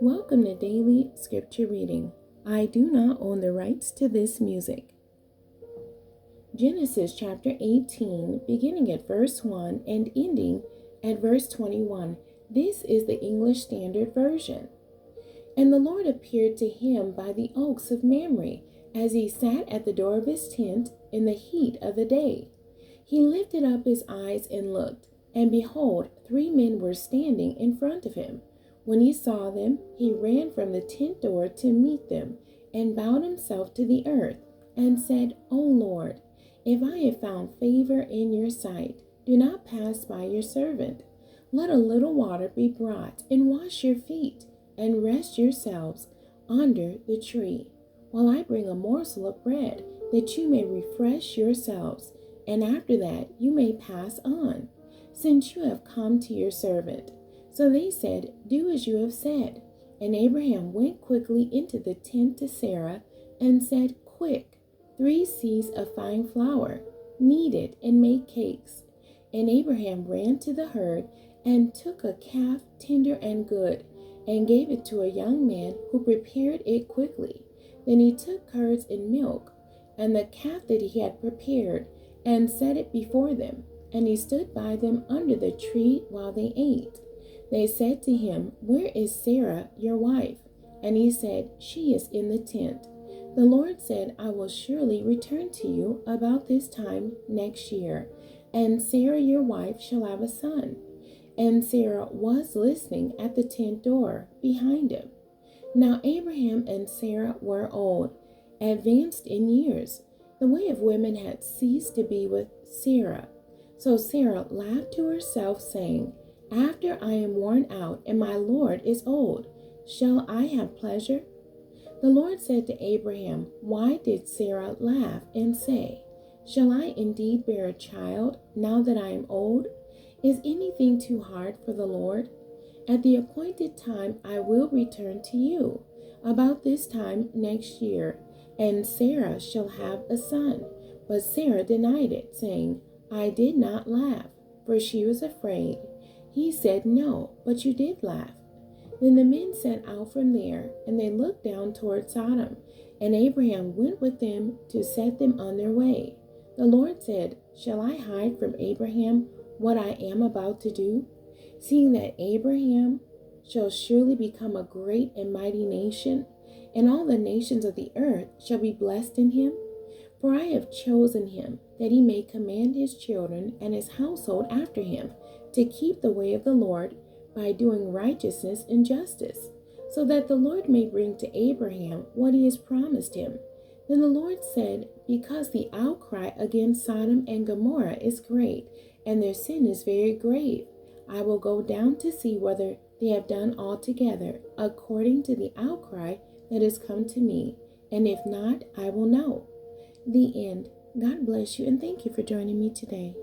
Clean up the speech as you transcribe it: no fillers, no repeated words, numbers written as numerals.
Welcome to Daily Scripture Reading. I do not own the rights to this music. Genesis chapter 18, beginning at verse 1 and ending at verse 21. This is the English Standard Version. And the Lord appeared to him by the oaks of Mamre, as he sat at the door of his tent in the heat of the day. He lifted up his eyes and looked, and behold, 3 men were standing in front of him. When he saw them, he ran from the tent door to meet them, and bowed himself to the earth, and said, O Lord, if I have found favor in your sight, do not pass by your servant. Let a little water be brought, and wash your feet, and rest yourselves under the tree, while I bring a morsel of bread, that you may refresh yourselves, and after that you may pass on, since you have come to your servant. So they said, Do as you have said. And Abraham went quickly into the tent to Sarah, and said, Quick, 3 seahs of fine flour, knead it, and make cakes. And Abraham ran to the herd, and took a calf tender and good, and gave it to a young man who prepared it quickly. Then he took curds and milk, and the calf that he had prepared, and set it before them. And he stood by them under the tree while they ate. They said to him, Where is Sarah, your wife? And he said, She is in the tent. The Lord said, I will surely return to you about this time next year, and Sarah, your wife, shall have a son. And Sarah was listening at the tent door behind him. Now Abraham and Sarah were old, advanced in years. The way of women had ceased to be with Sarah. So Sarah laughed to herself, saying, After I am worn out, and my Lord is old, shall I have pleasure? The Lord said to Abraham, Why did Sarah laugh and say, Shall I indeed bear a child, now that I am old? Is anything too hard for the Lord? At the appointed time I will return to you, about this time next year, and Sarah shall have a son. But Sarah denied it, saying, I did not laugh, for she was afraid. He said, No, but you did laugh. Then the men set out from there, and they looked down toward Sodom, and Abraham went with them to set them on their way. The Lord said, Shall I hide from Abraham what I am about to do? Seeing that Abraham shall surely become a great and mighty nation, and all the nations of the earth shall be blessed in him. For I have chosen him, that he may command his children and his household after him, to keep the way of the Lord by doing righteousness and justice, so that the Lord may bring to Abraham what he has promised him. Then the Lord said, Because the outcry against Sodom and Gomorrah is great, and their sin is very grave, I will go down to see whether they have done altogether according to the outcry that has come to me, and if not, I will know. The end. God bless you, and thank you for joining me today.